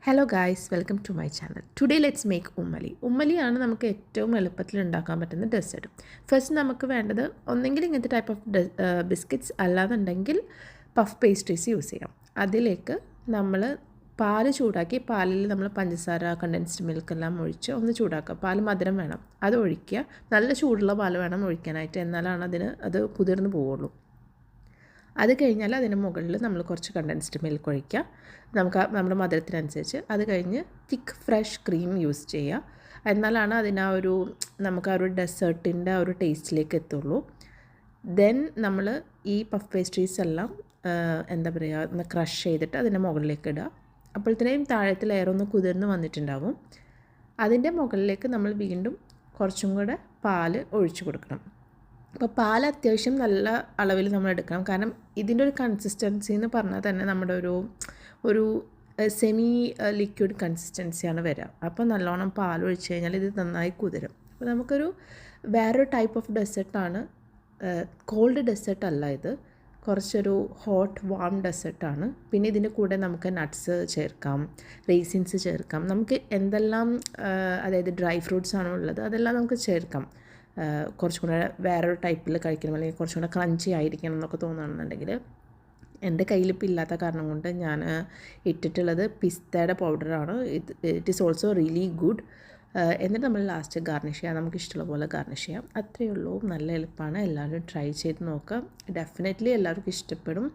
Hello guys, welcome to my channel. Today let's make ഉമ്മലി. ഉമ്മലിയാണ് നമുക്ക് ഏറ്റവും എളുപ്പത്തിൽ ഉണ്ടാക്കാൻ പറ്റുന്ന ഡെസേർട്ട്. ഫസ്റ്റ് നമുക്ക് വേണ്ടത് ഒന്നെങ്കിൽ ഇങ്ങനത്തെ ടൈപ്പ് ഓഫ് ബിസ്ക്കറ്റ്സ്, അല്ലാന്നുണ്ടെങ്കിൽ പഫ് പേസ്ട്രീസ് യൂസ് ചെയ്യാം. അതിലേക്ക് നമ്മൾ പാല് ചൂടാക്കി, പാലിൽ നമ്മൾ പഞ്ചസാര, കണ്ടൻസ്ഡ് മിൽക്ക് എല്ലാം ഒഴിച്ച് ഒന്ന് ചൂടാക്കുക. പാൽ മധുരം വേണം, അത് ഒഴിക്കുക. നല്ല ചൂടുള്ള പാൽ വേണം ഒഴിക്കാനായിട്ട്, എന്നാലാണ് അത് കുതിർന്ന് പോവുള്ളൂ. അത് കഴിഞ്ഞാൽ അതിന് മുകളിൽ നമ്മൾ കുറച്ച് കണ്ടൻസ്ഡ് മിൽക്ക് ഒഴിക്കുക, നമ്മുടെ മധുരത്തിനനുസരിച്ച്. അത് കഴിഞ്ഞ് തിക്ക് ഫ്രഷ് ക്രീം യൂസ് ചെയ്യുക, എന്നാലാണ് നമുക്ക് ആ ഒരു ഡെസേർട്ടിൻ്റെ ആ ഒരു ടേസ്റ്റിലേക്ക് എത്തുള്ളൂ. ദെൻ നമ്മൾ ഈ പഫ് പേസ്ട്രീസ് എല്ലാം ഒന്ന് ക്രഷ് ചെയ്തിട്ട് അതിൻ്റെ മുകളിലേക്ക് ഇടുക. അപ്പോഴത്തേനും താഴത്തെ ലെയർ ഒന്ന് കുതിർന്ന് വന്നിട്ടുണ്ടാവും. അതിൻ്റെ മുകളിലേക്ക് നമ്മൾ വീണ്ടും കുറച്ചും കൂടെ പാല് ഒഴിച്ചു കൊടുക്കണം. അപ്പോൾ പാൽ അത്യാവശ്യം നല്ല അളവിൽ നമ്മൾ എടുക്കണം. കാരണം ഇതിൻ്റെ ഒരു കൺസിസ്റ്റൻസി എന്ന് പറഞ്ഞാൽ തന്നെ നമ്മുടെ ഒരു സെമി ലിക്വിഡ് കൺസിസ്റ്റൻസിയാണ് വരിക. അപ്പോൾ നല്ലോണം പാൽ ഒഴിച്ച് കഴിഞ്ഞാൽ ഇത് നന്നായി കുതിരും. അപ്പോൾ നമുക്കൊരു വേറൊരു ടൈപ്പ് ഓഫ് ഡെസേർട്ടാണ്. കോൾഡ് ഡെസേർട്ട് അല്ല ഇത്, കുറച്ചൊരു ഹോട്ട് വാം ഡെസേർട്ടാണ്. പിന്നെ ഇതിൻ്റെ കൂടെ നമുക്ക് നട്ട്സ് ചേർക്കാം, റേസിൻസ് ചേർക്കാം. നമുക്ക് എന്തെല്ലാം അതായത് ഡ്രൈ ഫ്രൂട്ട്സ് ആണോ ഉള്ളത് അതെല്ലാം നമുക്ക് ചേർക്കാം. കുറച്ചും കൂടെ വേറൊരു ടൈപ്പിൽ കഴിക്കണം, അല്ലെങ്കിൽ കുറച്ചും കൂടെ ക്രഞ്ചി ആയിരിക്കണം എന്നൊക്കെ തോന്നുകയാണെന്നുണ്ടെങ്കിൽ. എൻ്റെ കയ്യിലിപ്പോൾ ഇല്ലാത്ത കാരണം കൊണ്ട് ഞാൻ ഇട്ടിട്ടുള്ളത് പിസ്തയുടെ പൗഡറാണ്. It is also really good. എന്നിട്ട് നമ്മൾ ലാസ്റ്റ് ഗാർണിഷ് ചെയ്യാം, നമുക്ക് ഇഷ്ടമുള്ള പോലെ ഗാർണിഷ് ചെയ്യാം. അത്രയേ ഉള്ളൂ, നല്ല എളുപ്പമാണ്. എല്ലാവരും ട്രൈ ചെയ്ത് നോക്കാം, ഡെഫിനറ്റ്ലി എല്ലാവർക്കും ഇഷ്ടപ്പെടും.